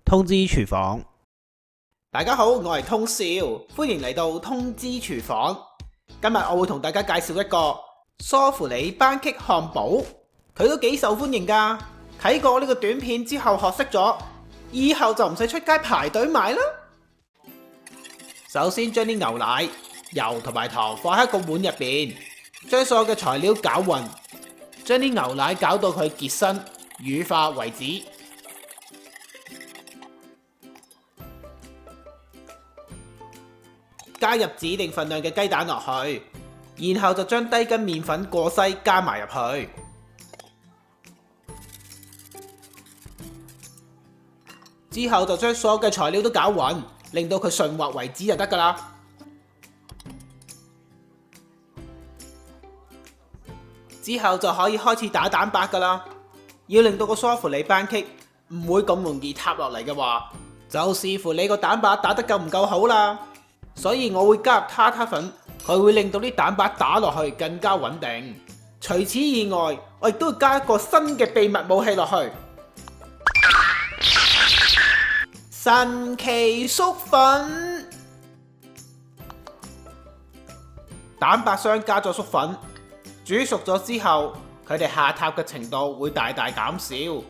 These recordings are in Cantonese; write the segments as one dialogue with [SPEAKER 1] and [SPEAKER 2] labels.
[SPEAKER 1] 通知廚房。
[SPEAKER 2] 大家好，我係通少，歡迎嚟到通知廚房。今日我會同大家介紹一個梳芙里班戟漢堡，佢都幾受歡迎噶。睇過呢個短片之後學識咗，以後就唔使出街排隊買啦。首先將啲牛奶、油同埋糖放喺個碗入邊，將所有嘅材料攪勻，將啲牛奶攪到佢結身乳化為止。加入指定份量嘅雞蛋落去，然後就將低筋麵粉過篩加埋入去，之後就將所有嘅材料都攪勻，令到佢順滑為止就得㗎喇。之後就可以開始打蛋白㗎喇。要令到個梳芙里班戟唔會咁容易塌落嚟嘅話，就視乎你個蛋白打得夠唔夠好啦。所以我會加入塔塔粉，佢會令到啲蛋白打落去更加穩定。除此以外，我亦都會加一個新嘅秘密武器落去——神奇粟粉。蛋白霜加咗粟粉，煮熟咗之後，佢哋下塌嘅程度會大大減少。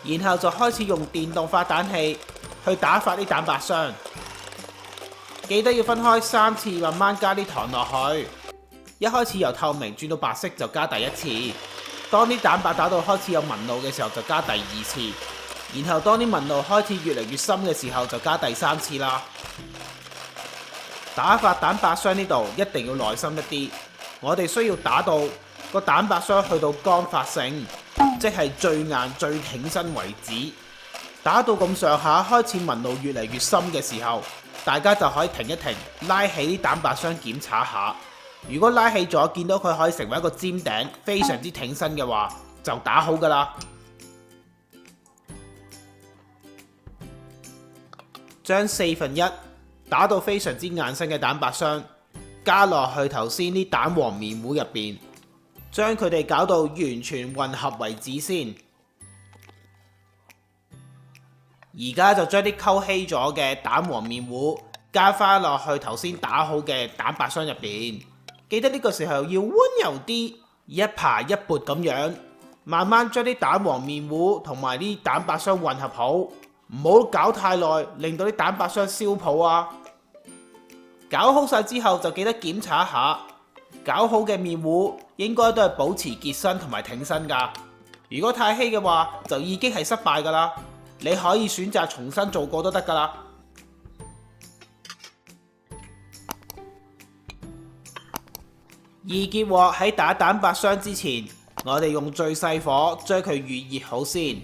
[SPEAKER 2] 然後就開始用電動發蛋器去打發啲蛋白霜，記得要分開3次慢慢加啲糖落去。一開始由透明轉到白色就加第1次，當啲蛋白打到開始有紋路嘅時候就加第2次，然後當啲紋路開始越嚟越深嘅時候就加第3次啦。打發蛋白霜呢度一定要耐心一啲，我哋需要打到個蛋白霜去到乾發性，即係最硬最挺身為止。打到咁上下開始紋路越嚟越深嘅時候，大家就可以停一停，拉起啲蛋白霜檢查下。如果拉起咗見到佢可以成為一個尖頂，非常之挺身嘅話，就打好㗎喇。將1/4打到非常之硬身嘅蛋白霜加落去頭先啲蛋黃麵糊入邊，將佢哋搞到完全混合為止先。而家就將啲溝稀咗嘅蛋黃麵糊加翻落去頭先打好嘅蛋白霜入邊。記得呢個時候要溫柔啲，一爬一撥咁樣，慢慢將啲蛋黃麵糊同埋啲蛋白霜混合好，唔好搞太耐，令到啲蛋白霜燒泡啊！搞好晒之後就記得檢查一下，搞好嘅麵糊應該都係保持結身同埋挺身噶。如果太稀嘅話，就已經係失敗噶啦。你可以選擇重新做過都得噶啦。易潔鑊喺打蛋白霜之前，我哋用最細火將佢預熱好先，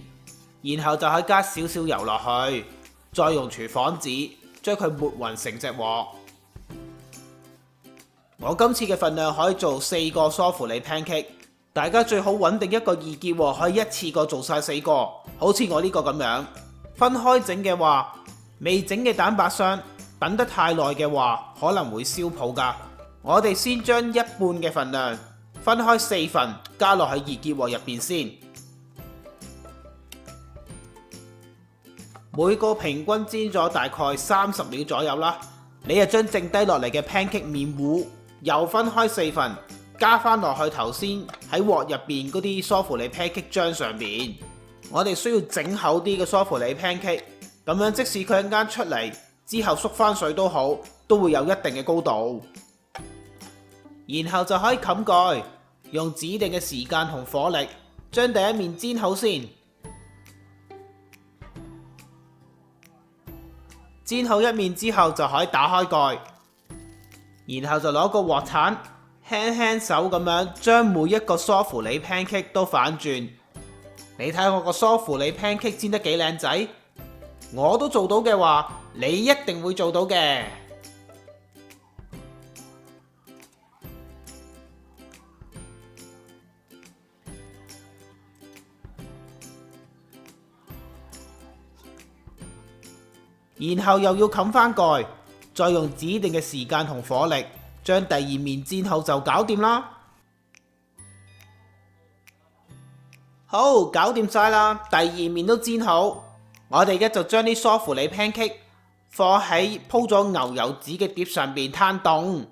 [SPEAKER 2] 然後就可以加少少油落去，再用廚房紙將佢抹勻成隻鑊。我今次嘅份量可以做4個梳芙里 pancake， 大家最好揾定一個易潔鑊，可以一次過做晒4個，好似我呢個咁樣。分開整嘅話，未整嘅蛋白霜等得太耐嘅話，可能會燒泡噶。我哋先將1半嘅份量分開4份加落去易潔鑊入邊先，每個平均煎咗大概30秒左右啦。你就將剩低落嚟嘅 pancake 麵糊又分開4份，加翻落去頭先喺鑊入邊嗰啲梳芙里 pancake 漿上邊。我哋需要整厚啲嘅梳芙里 pancake， 咁樣即使佢一間出嚟之後縮翻水都好，都會有一定嘅高度。然後就可以冚蓋，用指定嘅時間同火力將第一面煎好先。煎好一面之後就可以打開蓋，然後就攞個鑊鏟輕輕手咁樣將每一個梳芙里 pancake 都反轉。你睇我個梳芙里 pancake 煎得幾靚仔，我都做到嘅話，你一定會做到嘅。然後又要冚翻蓋，再用指定嘅時間同火力將第二面煎好就搞掂啦。好，搞掂晒啦，第二面都煎好。我哋而家就將啲梳芙里 pancake 放喺鋪咗牛油紙嘅碟上邊攤凍。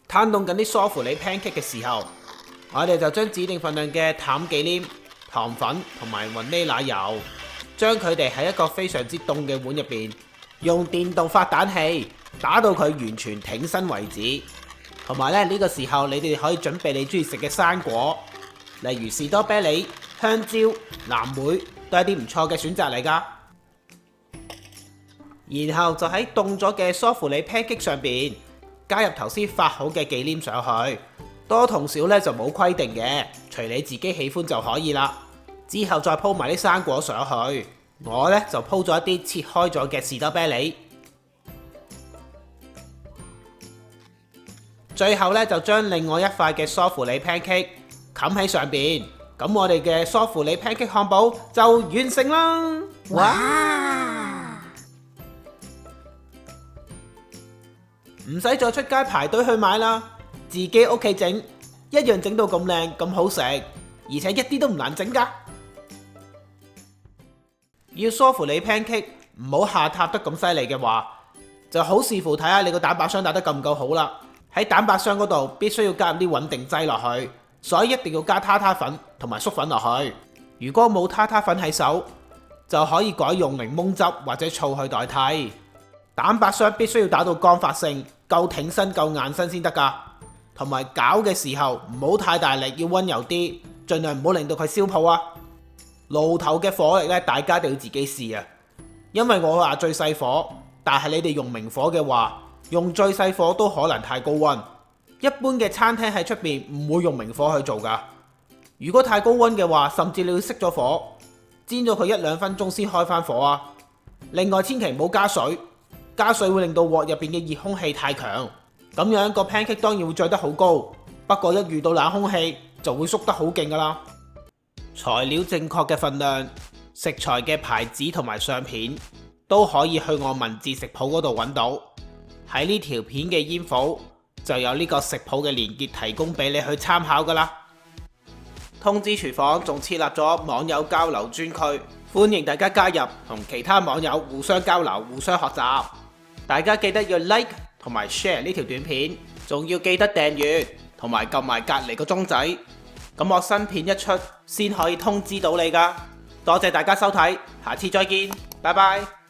[SPEAKER 2] 攤凍緊啲梳芙里 pancake 嘅時候，我哋就將指定份量嘅淡忌廉、糖粉同埋雲呢拿油，將佢哋喺一個非常之凍嘅碗入邊，用電動發蛋器打到佢完全挺身為止。同埋呢個時候，你哋可以準備你中意食嘅生果，例如士多啤梨、香蕉、藍莓，都係啲唔錯嘅選擇嚟㗎。然後就喺凍咗嘅梳芙里 pancake 上邊加入頭先發好嘅忌廉上去，多同少呢就冇規定嘅，隨你自己喜歡就可以啦。之後再鋪埋啲生果上去，我呢就鋪咗一啲切開咗嘅士多啤梨。最後呢，就將另外一塊嘅梳芙里 pancake 冚喺上邊，咁我哋嘅梳芙里 pancake 漢堡就完成啦！哇！唔使再出街排隊去買啦，自己屋企整一樣整到咁靚咁好食，而且一啲都唔難整㗎。要梳芙里 pancake 唔好下塌得咁犀利嘅話，就好視乎睇下你個蛋白霜打得夠唔夠好啦。喺蛋白霜嗰度必須要加入啲穩定劑落去，所以一定要加塔塔粉同埋粟粉落去。如果冇塔塔粉喺手，就可以改用檸檬汁或者醋去代替。蛋白霜必須要打到乾發性，夠挺身夠硬身先得㗎。同埋攪嘅時候唔好太大力，要溫柔啲，盡量唔好令到佢燒泡啊。爐頭嘅火力咧，大家一定要自己試啊。因為我話最細火，但係你哋用明火嘅話，用最細火都可能太高溫。一般嘅餐廳喺出邊唔會用明火去做㗎。如果太高溫嘅話，甚至你要熄咗火，煎咗佢1-2分鐘先開返火啊。另外千祈唔好加水，加水會令到鑊入邊嘅熱空氣太強，咁樣個 pancake 當然會著得好高，不過一遇到冷空氣就會縮得好勁㗎啦。材料正確嘅份量、食材嘅牌子同埋相片都可以去我文字食譜嗰度揾到。喺呢條片嘅煙火就有呢個食譜嘅連結提供俾你去參考㗎啦。通知廚房仲設立咗網友交流專區，歡迎大家加入同其他網友互相交流、互相學習。大家記得要 like 同埋 share 呢條短片，仲要記得訂閱同埋撳埋隔離個鐘仔，咁我新片一出先可以通知到你㗎。多謝大家收睇，下次再見，拜拜。